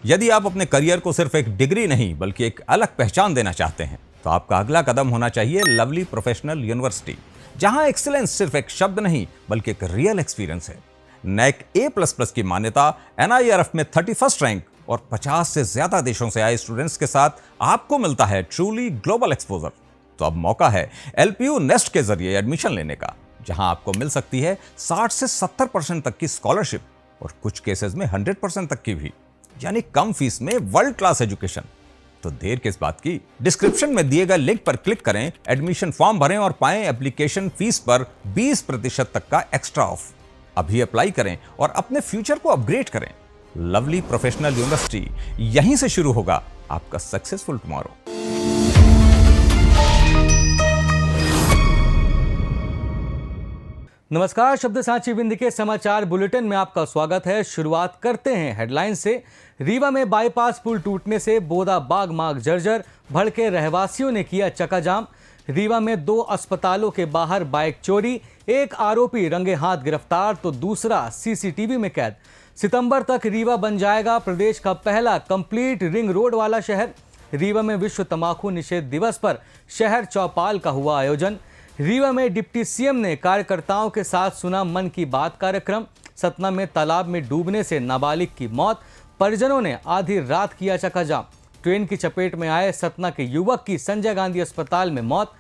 यदि आप अपने करियर को सिर्फ एक डिग्री नहीं बल्कि एक अलग पहचान देना चाहते हैं तो आपका अगला कदम होना चाहिए लवली प्रोफेशनल यूनिवर्सिटी, जहां एक्सीलेंस सिर्फ एक शब्द नहीं बल्कि एक रियल एक्सपीरियंस है। नैक A++ की मान्यता, NIRF में 31st रैंक और 50 से ज्यादा देशों से आए स्टूडेंट्स के साथ आपको मिलता है ट्रूली ग्लोबल एक्सपोजर। तो अब मौका है LPU नेस्ट के जरिए एडमिशन लेने का, जहां आपको मिल सकती है 60 से 70% तक की स्कॉलरशिप और कुछ केसेस में 100% तक की भी, यानी कम फीस में वर्ल्ड क्लास एजुकेशन। तो देर किस बात की, डिस्क्रिप्शन में दिए गए लिंक पर क्लिक करें, एडमिशन फॉर्म भरें और पाएं एप्लीकेशन फीस पर 20% तक का एक्स्ट्रा ऑफ। अभी अप्लाई करें और अपने फ्यूचर को अपग्रेड करें। लवली प्रोफेशनल यूनिवर्सिटी, यहीं से शुरू होगा आपका सक्सेसफुल टुमारो। नमस्कार, शब्द सांची बिंद के समाचार बुलेटिन में आपका स्वागत है। शुरुआत करते हैं हेडलाइन से। रीवा में बाईपास पुल टूटने से बोदा बाग मार्ग जर्जर, भड़के रहवासियों ने किया चक्काजाम। रीवा में 2 अस्पतालों के बाहर बाइक चोरी, एक आरोपी रंगे हाथ गिरफ्तार तो दूसरा सीसीटीवी में कैद। सितंबर तक रीवा बन जाएगा प्रदेश का पहला कंप्लीट रिंग रोड वाला शहर। रीवा में विश्व तंबाकू निषेध दिवस पर शहर चौपाल का हुआ आयोजन। रीवा में डिप्टी सीएम ने कार्यकर्ताओं के साथ सुना मन की बात कार्यक्रम। सतना में तालाब में डूबने से नाबालिग की मौत, परिजनों ने आधी रात किया चक्काजाम। ट्रेन की चपेट में आए सतना के युवक की संजय गांधी अस्पताल में मौत।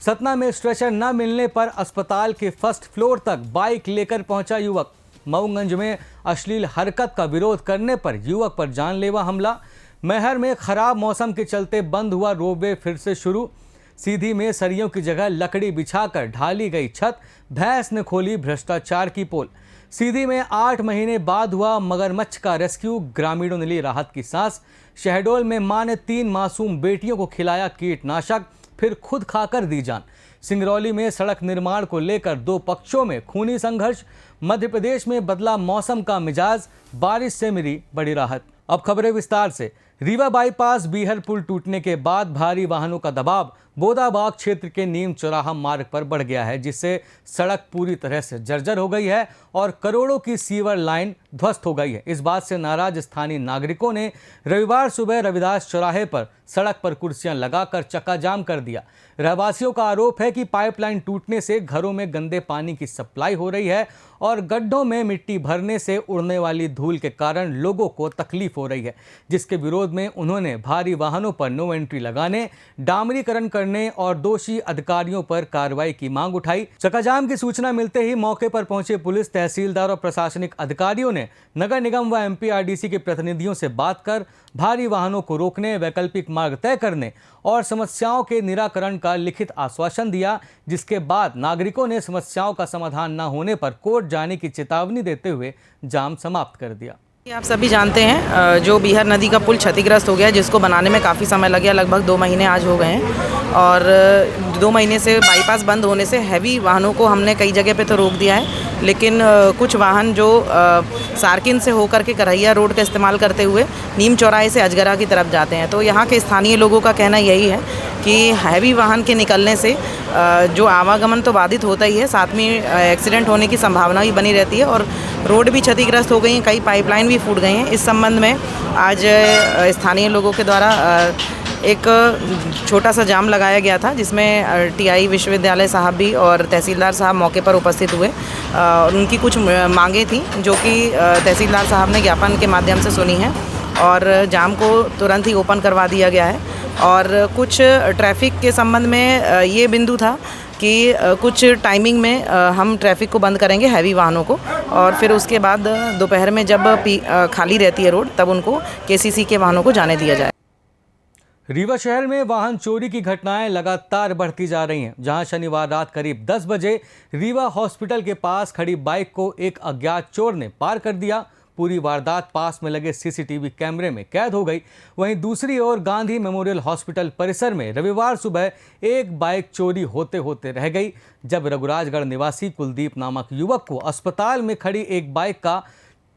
सतना में स्ट्रेचर न मिलने पर अस्पताल के फर्स्ट फ्लोर तक बाइक लेकर पहुंचा युवक। मऊगंज में अश्लील हरकत का विरोध करने पर युवक पर जानलेवा हमला। मैहर में खराब मौसम के चलते बंद हुआ रोपवे फिर से शुरू। सीधी में सरियों की जगह लकड़ी बिछाकर ढाली गई छत, भैंस ने खोली भ्रष्टाचार की पोल। सीधी में 8 महीने बाद हुआ मगरमच्छ का रेस्क्यू, ग्रामीणों ने ली राहत की सांस। शहडोल में मां ने 3 मासूम बेटियों को खिलाया कीटनाशक, फिर खुद खाकर दी जान। सिंगरौली में सड़क निर्माण को लेकर 2 पक्षों में खूनी संघर्ष। मध्य प्रदेश में बदला मौसम का मिजाज, बारिश से मिली बड़ी राहत। अब खबरें विस्तार से। रीवा बाईपास बीहर पुल टूटने के बाद भारी वाहनों का दबाव बोदाबाग क्षेत्र के नीम चौराहा मार्ग पर बढ़ गया है, जिससे सड़क पूरी तरह से जर्जर हो गई है और करोड़ों की सीवर लाइन ध्वस्त हो गई है। इस बात से नाराज स्थानीय नागरिकों ने रविवार सुबह रविदास चौराहे पर सड़क पर कुर्सियां लगाकर चक्काजाम कर दिया। रहवासियों का आरोप है कि पाइपलाइन टूटने से घरों में गंदे पानी की सप्लाई हो रही है और गड्ढों में मिट्टी भरने से उड़ने वाली धूल के कारण लोगों को तकलीफ हो रही है, जिसके विरोध में उन्होंने भारी वाहनों पर नो एंट्री लगाने, डामरीकरण करने और दोषी अधिकारियों पर कार्रवाई की मांग उठाई। चक्काजाम की सूचना मिलते ही मौके पर पहुंचे पुलिस, तहसीलदार और प्रशासनिक अधिकारियों ने नगर निगम व MPRDC के प्रतिनिधियों से बात कर भारी वाहनों को रोकने, वैकल्पिक मार्ग तय करने और समस्याओं के निराकरण का लिखित आश्वासन दिया, जिसके बाद नागरिकों ने समस्याओं का समाधान न होने पर कोर्ट जाने की चेतावनी देते हुए जाम समाप्त कर दिया। आप सभी जानते हैं जो बीहर नदी का पुल क्षतिग्रस्त हो गया, जिसको बनाने में काफ़ी समय लग गया, लगभग 2 महीने आज हो गए हैं। और 2 महीने से बाईपास बंद होने से हैवी वाहनों को हमने कई जगह पे तो रोक दिया है, लेकिन कुछ वाहन जो सारकिन से होकर के करैया रोड का इस्तेमाल करते हुए नीम चौराहे से अजगरा की तरफ जाते हैं। तो यहाँ के स्थानीय लोगों का कहना यही है कि हैवी वाहन के निकलने से जो आवागमन तो बाधित होता ही है, साथ में एक्सीडेंट होने की संभावना भी बनी रहती है और रोड भी क्षतिग्रस्त हो गई हैं, कई पाइपलाइन भी फूट गई हैं। इस संबंध में आज स्थानीय लोगों के द्वारा एक छोटा सा जाम लगाया गया था, जिसमें TI विश्वविद्यालय साहब भी और तहसीलदार साहब मौके पर उपस्थित हुए और उनकी कुछ मांगें थी जो कि तहसीलदार साहब ने ज्ञापन के माध्यम से सुनी हैं और जाम को तुरंत ही ओपन करवा दिया गया है। और कुछ ट्रैफिक के संबंध में ये बिंदु था कि कुछ टाइमिंग में हम ट्रैफिक को बंद करेंगे हैवी वाहनों को, और फिर उसके बाद दोपहर में जब खाली रहती है रोड तब उनको KCC के वाहनों को जाने दिया जाए। रीवा शहर में वाहन चोरी की घटनाएं लगातार बढ़ती जा रही हैं, जहां शनिवार रात करीब 10 बजे रीवा हॉस्पिटल के पास खड़ी बाइक को एक अज्ञात चोर ने पार कर दिया। पूरी वारदात पास में लगे CCTV कैमरे में कैद हो गई। वहीं दूसरी ओर गांधी मेमोरियल हॉस्पिटल परिसर में रविवार सुबह एक बाइक चोरी होते होते रह गई, जब रघुराजगढ़ निवासी कुलदीप नामक युवक को अस्पताल में खड़ी एक बाइक का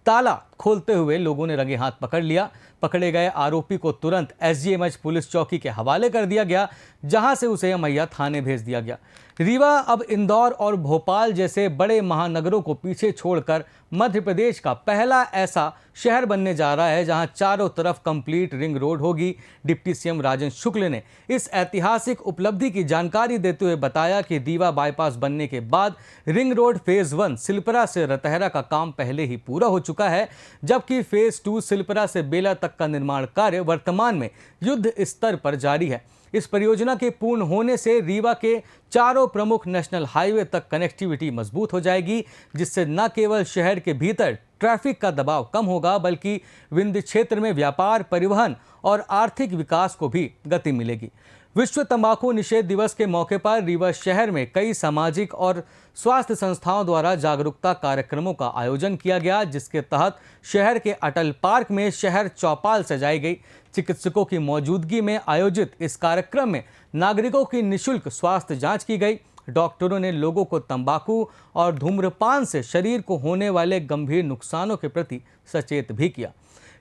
ताला खोलते हुए लोगों ने रंगे हाथ पकड़ लिया। पकड़े गए आरोपी को तुरंत एसजीएमएच पुलिस चौकी के हवाले कर दिया गया, जहां से उसे मैया थाने भेज दिया गया। रीवा अब इंदौर और भोपाल जैसे बड़े महानगरों को पीछे छोड़कर मध्य प्रदेश का पहला ऐसा शहर बनने जा रहा है जहां चारों तरफ कंप्लीट रिंग रोड होगी। डिप्टी सीएम राजेंद्र शुक्ल ने इस ऐतिहासिक उपलब्धि की जानकारी देते हुए बताया कि रीवा बाईपास बनने के बाद रिंग रोड फेज 1 सिलपरा से रतहरा का काम पहले ही पूरा हो चुका है, जबकि फेज 2 सिलपरा से बेला तक का निर्माण कार्य वर्तमान में युद्ध स्तर पर जारी है। इस परियोजना के पूर्ण होने से रीवा के चारों प्रमुख नेशनल हाईवे तक कनेक्टिविटी मजबूत हो जाएगी, जिससे न केवल शहर के भीतर ट्रैफिक का दबाव कम होगा, बल्कि विंध्य क्षेत्र में व्यापार, परिवहन और आर्थिक विकास को भी गति मिलेगी। विश्व तंबाकू निषेध दिवस के मौके पर रीवा शहर में कई सामाजिक और स्वास्थ्य संस्थाओं द्वारा जागरूकता कार्यक्रमों का आयोजन किया गया, जिसके तहत शहर के अटल पार्क में शहर चौपाल सजाई गई। चिकित्सकों की मौजूदगी में आयोजित इस कार्यक्रम में नागरिकों की निःशुल्क स्वास्थ्य जांच की गई। डॉक्टरों ने लोगों को तंबाकू और धूम्रपान से शरीर को होने वाले गंभीर नुकसानों के प्रति सचेत भी किया।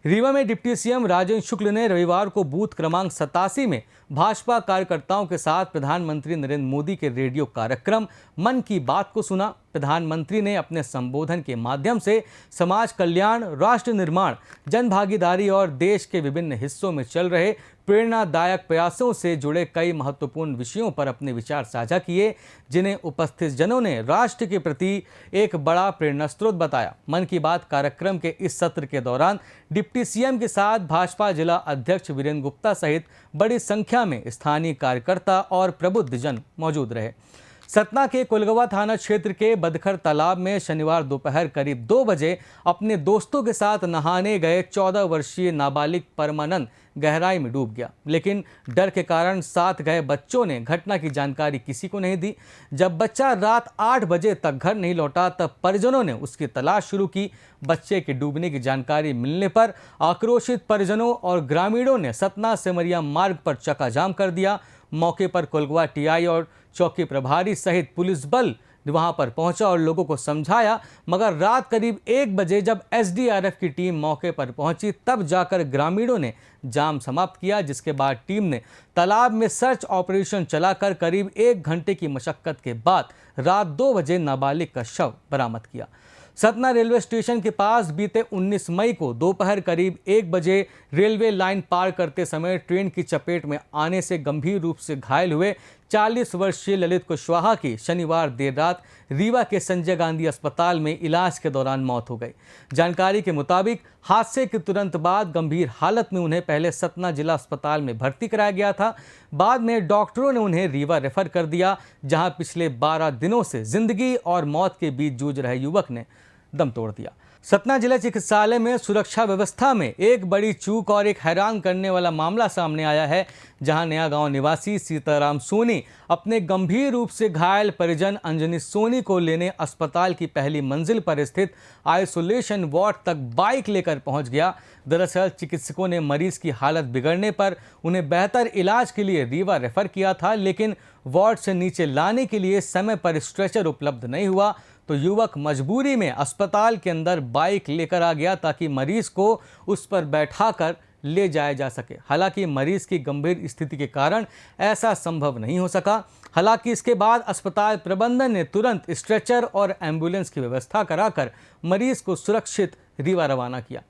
रीवा में डिप्टी सीएम राजेंद्र शुक्ल ने रविवार को बूथ क्रमांक 87 में भाजपा कार्यकर्ताओं के साथ प्रधानमंत्री नरेंद्र मोदी के रेडियो कार्यक्रम मन की बात को सुना। प्रधानमंत्री ने अपने संबोधन के माध्यम से समाज कल्याण, राष्ट्र निर्माण, जनभागीदारी और देश के विभिन्न हिस्सों में चल रहे प्रेरणादायक प्रयासों से जुड़े कई महत्वपूर्ण विषयों पर अपने विचार साझा किए, जिन्हें उपस्थित जनों ने राष्ट्र के प्रति एक बड़ा प्रेरणा स्रोत बताया। मन की बात कार्यक्रम के इस सत्र के दौरान डिप्टी सीएम के साथ भाजपा जिला अध्यक्ष वीरेंद्र गुप्ता सहित बड़ी संख्या में स्थानीय कार्यकर्ता और प्रबुद्ध जन मौजूद रहे। सतना के कोलगवा थाना क्षेत्र के बदखर तालाब में शनिवार दोपहर करीब 2 बजे अपने दोस्तों के साथ नहाने गए 14 वर्षीय नाबालिग परमानंद गहराई में डूब गया, लेकिन डर के कारण साथ गए बच्चों ने घटना की जानकारी किसी को नहीं दी। जब बच्चा रात 8 बजे तक घर नहीं लौटा, तब परिजनों ने उसकी तलाश शुरू की। बच्चे के डूबने की जानकारी मिलने पर आक्रोशित परिजनों और ग्रामीणों ने सतना सेमरिया मार्ग पर चक्काजाम कर दिया। मौके पर कोलगवा टीआई और चौकी प्रभारी सहित पुलिस बल वहां पर पहुंचा और लोगों को समझाया, मगर रात करीब 1 बजे जब एसडीआरएफ की टीम मौके पर पहुंची, तब जाकर ग्रामीणों ने जाम समाप्त किया, जिसके बाद टीम ने तालाब में सर्च ऑपरेशन चलाकर करीब 1 घंटे की मशक्कत के बाद रात 2 बजे नाबालिग का शव बरामद किया। सतना रेलवे स्टेशन के पास बीते 19 मई को दोपहर करीब 1 बजे रेलवे लाइन पार करते समय ट्रेन की चपेट में आने से गंभीर रूप से घायल हुए 40 वर्षीय ललित कुशवाहा की शनिवार देर रात रीवा के संजय गांधी अस्पताल में इलाज के दौरान मौत हो गई। जानकारी के मुताबिक हादसे के तुरंत बाद गंभीर हालत में उन्हें पहले सतना जिला अस्पताल में भर्ती कराया गया था। बाद में डॉक्टरों ने उन्हें रीवा रेफर कर दिया, जहां पिछले 12 दिनों से जिंदगी और मौत के बीच जूझ रहे युवक ने दम तोड़ दिया। सतना जिला चिकित्सालय में सुरक्षा व्यवस्था में एक बड़ी चूक और एक हैरान करने वाला मामला सामने आया है, जहां नया गांव निवासी सीताराम सोनी अपने गंभीर रूप से घायल परिजन अंजनी सोनी को लेने अस्पताल की पहली मंजिल पर स्थित आइसोलेशन वार्ड तक बाइक लेकर पहुंच गया। दरअसल चिकित्सकों ने मरीज की हालत बिगड़ने पर उन्हें बेहतर इलाज के लिए रीवा रेफर किया था, लेकिन वार्ड से नीचे लाने के लिए समय पर स्ट्रेचर उपलब्ध नहीं हुआ, तो युवक मजबूरी में अस्पताल के अंदर बाइक लेकर आ गया ताकि मरीज को उस पर बैठाकर ले जाया जा सके। हालांकि मरीज की गंभीर स्थिति के कारण ऐसा संभव नहीं हो सका। हालांकि इसके बाद अस्पताल प्रबंधन ने तुरंत स्ट्रेचर और एम्बुलेंस की व्यवस्था कराकर मरीज को सुरक्षित रीवा रवाना किया।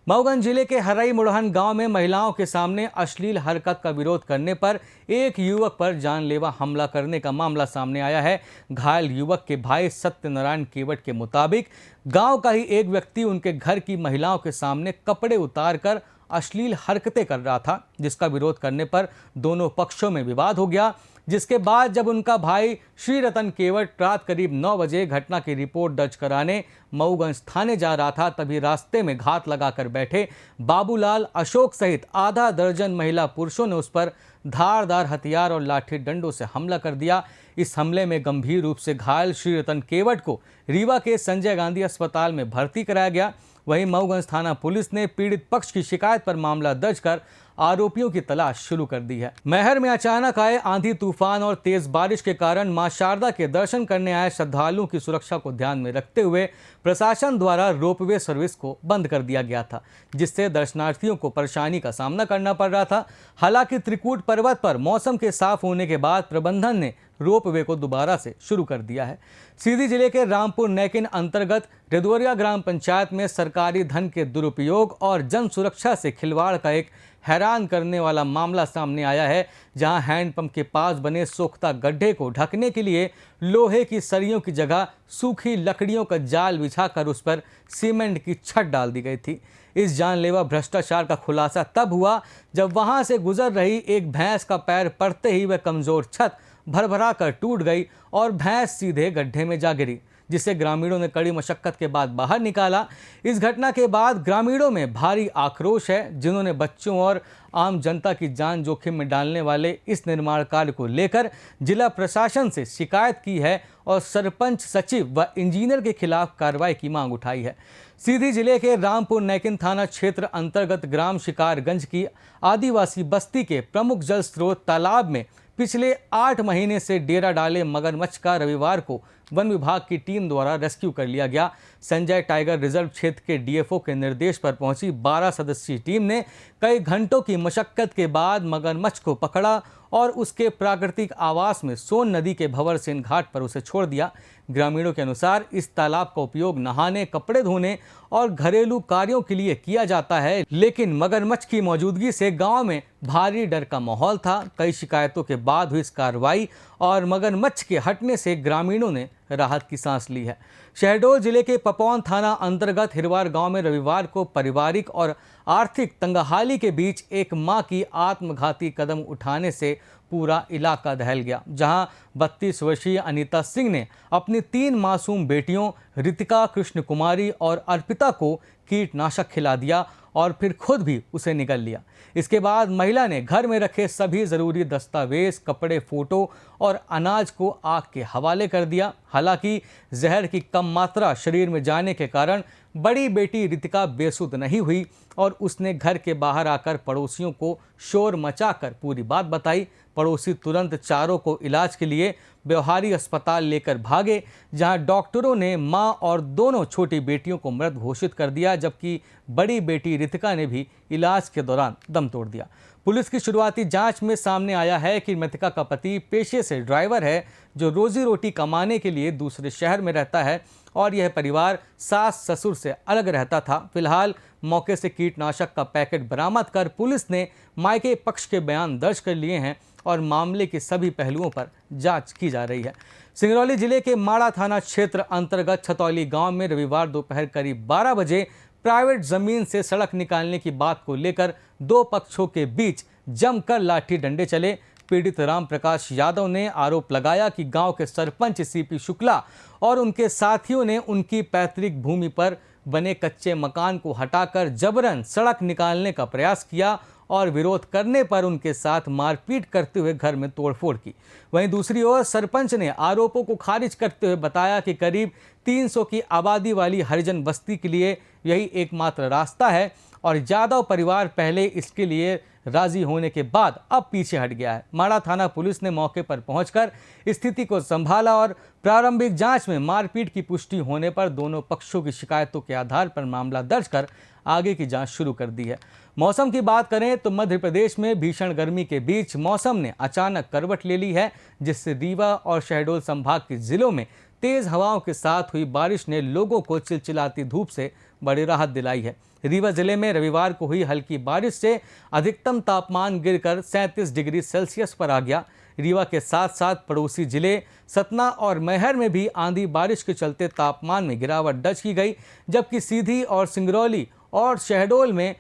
मऊगंज जिले के हरई मुड़हन गांव में महिलाओं के सामने अश्लील हरकत का विरोध करने पर एक युवक पर जानलेवा हमला करने का मामला सामने आया है। घायल युवक के भाई सत्यनारायण केवट के मुताबिक गांव का ही एक व्यक्ति उनके घर की महिलाओं के सामने कपड़े उतारकर अश्लील हरकतें कर रहा था, जिसका विरोध करने पर दोनों पक्षों में विवाद हो गया। जिसके बाद जब उनका भाई श्री रतन केवट रात करीब 9 बजे घटना की रिपोर्ट दर्ज कराने मऊगंज थाने जा रहा था, तभी रास्ते में घात लगाकर बैठे बाबूलाल, अशोक सहित आधा दर्जन महिला पुरुषों ने उस पर धारदार हथियार और लाठी डंडों से हमला कर दिया। इस हमले में गंभीर रूप से घायल श्री रतन केवट को रीवा के संजय गांधी अस्पताल में भर्ती कराया गया। वहीं मऊगंज थाना पुलिस ने पीड़ित पक्ष की शिकायत पर मामला दर्ज कर आरोपियों की तलाश शुरू कर दी है। मैहर में अचानक आए आंधी तूफान और तेज बारिश के कारण मां शारदा के दर्शन करने आए श्रद्धालुओं की सुरक्षा को ध्यान में रखते हुए प्रशासन द्वारा रोपवे सर्विस को बंद कर दिया गया था, जिससे दर्शनार्थियों को परेशानी का सामना करना पड़ रहा था। हालांकि त्रिकूट पर्वत पर मौसम के साफ होने के बाद प्रबंधन ने रोपवे को दोबारा से शुरू कर दिया है। सीधी जिले के रामपुर नैकिन अंतर्गत रेदवरिया ग्राम पंचायत में सरकारी धन के दुरुपयोग और जन सुरक्षा से खिलवाड़ का एक हैरान करने वाला मामला सामने आया है, जहां हैंडपंप के पास बने सोख्ता गड्ढे को ढकने के लिए लोहे की सरियों की जगह सूखी लकड़ियों का जाल बिछाकर उस पर सीमेंट की छत डाल दी गई थी। इस जानलेवा भ्रष्टाचार का खुलासा तब हुआ जब वहां से गुजर रही एक भैंस का पैर पड़ते ही वह कमजोर छत भरभरा कर टूट गई और भैंस सीधे गड्ढे में जा गिरी, जिसे ग्रामीणों ने कड़ी मशक्कत के बाद बाहर निकाला। इस घटना के बाद ग्रामीणों में भारी आक्रोश है, जिन्होंने बच्चों और आम जनता की जान जोखिम में डालने वाले इस निर्माण कार्य को लेकर जिला प्रशासन से शिकायत की है और सरपंच, सचिव व इंजीनियर के खिलाफ कार्रवाई की मांग उठाई है। सीधी जिले के रामपुर नैकिन थाना क्षेत्र अंतर्गत ग्राम शिकारगंज की आदिवासी बस्ती के प्रमुख जल स्रोत तालाब में पिछले 8 महीने से डेरा डाले मगरमच्छ का रविवार को वन विभाग की टीम द्वारा रेस्क्यू कर लिया गया। संजय टाइगर रिजर्व क्षेत्र के डीएफओ के निर्देश पर पहुंची 12 सदस्यीय टीम ने कई घंटों की मशक्कत के बाद मगरमच्छ को पकड़ा और उसके प्राकृतिक आवास में सोन नदी के भंवरसेन घाट पर उसे छोड़ दिया। ग्रामीणों के अनुसार इस तालाब का उपयोग नहाने, कपड़े धोने और घरेलू कार्यों के लिए किया जाता है, लेकिन मगरमच्छ की मौजूदगी से गांव में भारी डर का माहौल था। कई शिकायतों के बाद हुई इस कार्रवाई और मगरमच्छ के हटने से ग्रामीणों ने राहत की सांस ली है। शहडोल जिले के पपौन थाना अंतर्गत हिरवार गांव में रविवार को पारिवारिक और आर्थिक तंगहाली के बीच एक मां की आत्मघाती कदम उठाने से पूरा इलाका दहल गया, जहां 32 वर्षीय अनीता सिंह ने अपनी 3 मासूम बेटियों रितिका, कृष्ण कुमारी और अर्पिता को कीटनाशक खिला दिया और फिर खुद भी उसे निगल लिया। इसके बाद महिला ने घर में रखे सभी ज़रूरी दस्तावेज, कपड़े, फोटो और अनाज को आग के हवाले कर दिया। हालांकि जहर की कम मात्रा शरीर में जाने के कारण बड़ी बेटी रितिका बेसुध नहीं हुई और उसने घर के बाहर आकर पड़ोसियों को शोर मचाकर पूरी बात बताई। पड़ोसी तुरंत चारों को इलाज के लिए व्यवहारी अस्पताल लेकर भागे, जहां डॉक्टरों ने मां और दोनों छोटी बेटियों को मृत घोषित कर दिया, जबकि बड़ी बेटी रितिका ने भी इलाज के दौरान दम तोड़ दिया। पुलिस की शुरुआती जांच में सामने आया है कि मृतका का पति पेशे से ड्राइवर है, जो रोजी रोटी कमाने के लिए दूसरे शहर में रहता है और यह परिवार सास ससुर से अलग रहता था। फिलहाल मौके से कीटनाशक का पैकेट बरामद कर पुलिस ने मायके पक्ष के बयान दर्ज कर लिए हैं और मामले के सभी पहलुओं पर जांच की जा रही है। सिंगरौली जिले के माड़ा थाना क्षेत्र अंतर्गत छतौली गांव में रविवार दोपहर करीब 12 बजे प्राइवेट जमीन से सड़क निकालने की बात को लेकर 2 पक्षों के बीच जमकर लाठी डंडे चले। पीड़ित राम प्रकाश यादव ने आरोप लगाया कि गांव के सरपंच सीपी शुक्ला और उनके साथियों ने उनकी पैतृक भूमि पर बने कच्चे मकान को हटाकर जबरन सड़क निकालने का प्रयास किया और विरोध करने पर उनके साथ मारपीट करते हुए घर में तोड़फोड़ की। वहीं दूसरी ओर सरपंच ने आरोपों को खारिज करते हुए बताया कि करीब 300 की आबादी वाली हरिजन बस्ती के लिए यही एकमात्र रास्ता है और यादव परिवार पहले इसके लिए राजी होने के बाद अब पीछे हट गया है। माड़ा थाना पुलिस ने मौके पर पहुंचकर स्थिति को संभाला और प्रारंभिक जांच में मारपीट की पुष्टि होने पर दोनों पक्षों की शिकायतों के आधार पर मामला दर्ज कर आगे की जांच शुरू कर दी है। मौसम की बात करें तो मध्य प्रदेश में भीषण गर्मी के बीच मौसम ने अचानक करवट ले ली है, जिससे रीवा और शहडोल संभाग के जिलों में तेज हवाओं के साथ हुई बारिश ने लोगों को चिलचिलाती धूप से बड़ी राहत दिलाई है। रीवा जिले में रविवार को हुई हल्की बारिश से अधिकतम तापमान गिरकर 37 डिग्री सेल्सियस पर आ गया। रीवा के साथ साथ पड़ोसी जिले सतना और मैहर में भी आंधी बारिश के चलते तापमान में गिरावट दर्ज की गई, जबकि सीधी और सिंगरौली और शहडोल में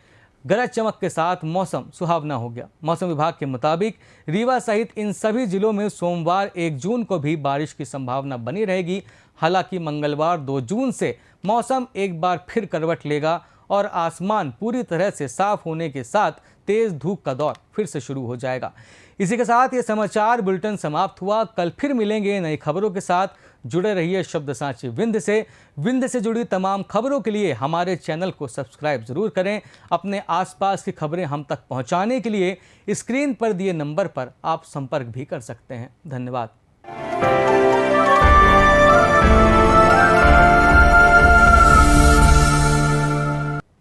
गरज चमक के साथ मौसम सुहावना हो गया। मौसम विभाग के मुताबिक रीवा सहित इन सभी जिलों में सोमवार 1 जून को भी बारिश की संभावना बनी रहेगी। हालांकि मंगलवार 2 जून से मौसम एक बार फिर करवट लेगा और आसमान पूरी तरह से साफ होने के साथ तेज धूप का दौर फिर से शुरू हो जाएगा। इसी के साथ ये समाचार बुलेटिन समाप्त हुआ। कल फिर मिलेंगे नई खबरों के साथ। जुड़े रहिए शब्द सांची विंध्य से जुड़ी तमाम खबरों के लिए हमारे चैनल को सब्सक्राइब जरूर करें। अपने आसपास की खबरें हम तक पहुंचाने के लिए स्क्रीन पर दिए नंबर पर आप संपर्क भी कर सकते हैं। धन्यवाद।